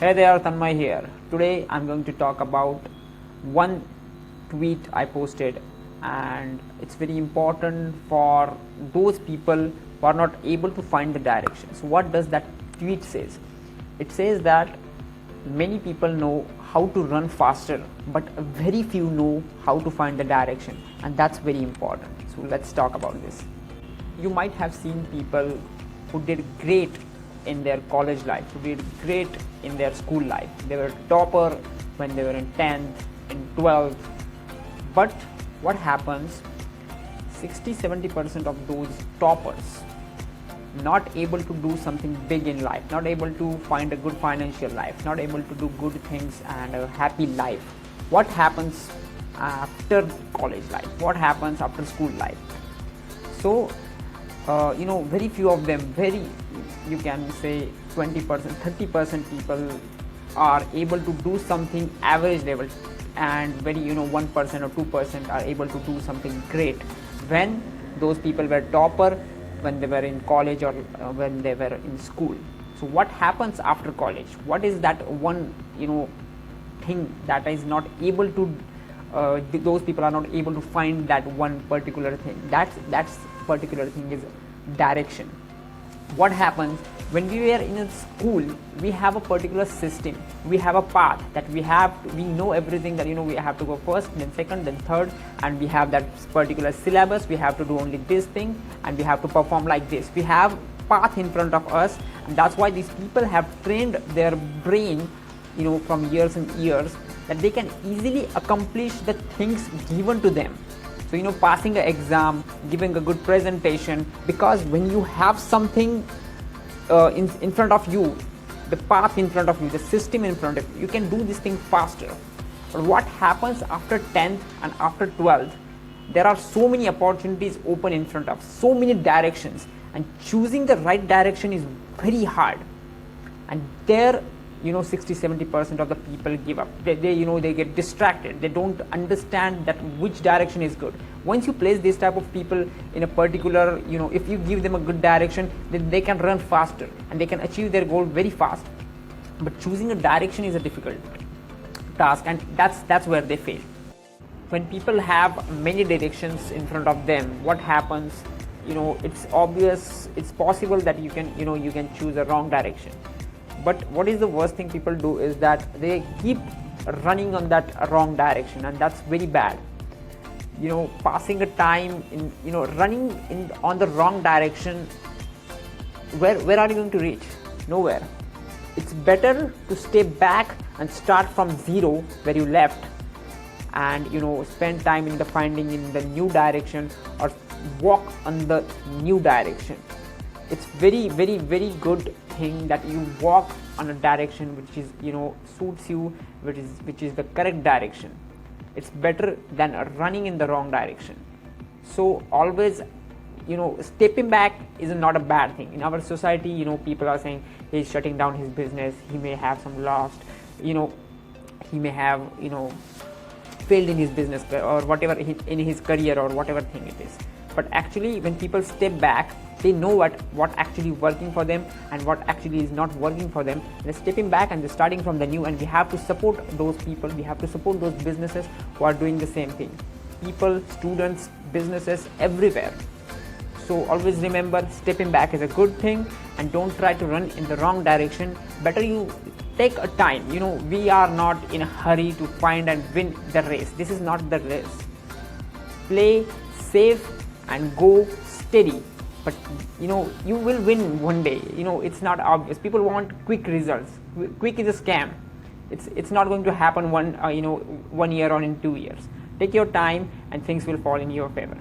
Hey there, Tanmay here. Today I'm going to talk about one tweet I posted, and it's very important for those people who are not able to find the direction. So what does that tweet says? It says that many people know how to run faster, but very few know how to find the direction, and that's very important. So let's talk about this. You might have seen people who did great in their college life, who did great in their school life. They were topper when they were in 10th, in 12th. But what happens, 60-70% of those toppers not able to do something big in life, not able to find a good financial life, not able to do good things and a happy life. What happens after college life? What happens after school life? So very few of them, you can say 20%, 30% people are able to do something average level, and 1% or 2% are able to do something great when those people were topper when they were in college or when they were in school. So what happens after college? What is that one thing that is not able to those people are not able to find that one particular thing? That's particular thing is direction. What happens when we were in a school? We have a particular system, we have a path that we know everything, that we have to go first, then second, then third, and we have that particular syllabus. We have to do only this thing and we have to perform like this. We have path in front of us, and that's why these people have trained their brain from years and years, that they can easily accomplish the things given to them. So passing an exam, giving a good presentation, because when you have something in front of you, the path in front of you, the system in front of you, you can do this thing faster. But what happens after 10th and after 12th? There are so many opportunities open in front of, so many directions, and choosing the right direction is very hard. And there 60-70% of the people give up. They get distracted. They don't understand that which direction is good. Once you place this type of people in a particular, if you give them a good direction, then they can run faster and they can achieve their goal very fast. But choosing a direction is a difficult task, and that's where they fail. When people have many directions in front of them, what happens? It's obvious, it's possible that you can choose a wrong direction. But what is the worst thing people do is that they keep running on that wrong direction, and that's very bad. Passing a time in running on the wrong direction, where are you going to reach? Nowhere. It's better to stay back and start from zero where you left, and spend time in the finding in the new direction, or walk on the new direction. It's very good thing that you walk on a direction which is suits you, which is the correct direction. It's better than running in the wrong direction. So always stepping back is not a bad thing. In our society, people are saying he's shutting down his business, he may have some lost, he may have failed in his business or whatever, in his career or whatever thing it is. But actually, when people step back, they know what actually working for them and what actually is not working for them. They're stepping back and they're starting from the new, and we have to support those people. We have to support those businesses who are doing the same thing. People, students, businesses, everywhere. So always remember, stepping back is a good thing, and don't try to run in the wrong direction. Better you take a time. We are not in a hurry to find and win the race. This is not the race. Play safe and go steady, but you will win one day. It's not obvious. People want quick results. Quick is a scam. It's not going to happen 1 year or in 2 years. Take your time and things will fall in your favor.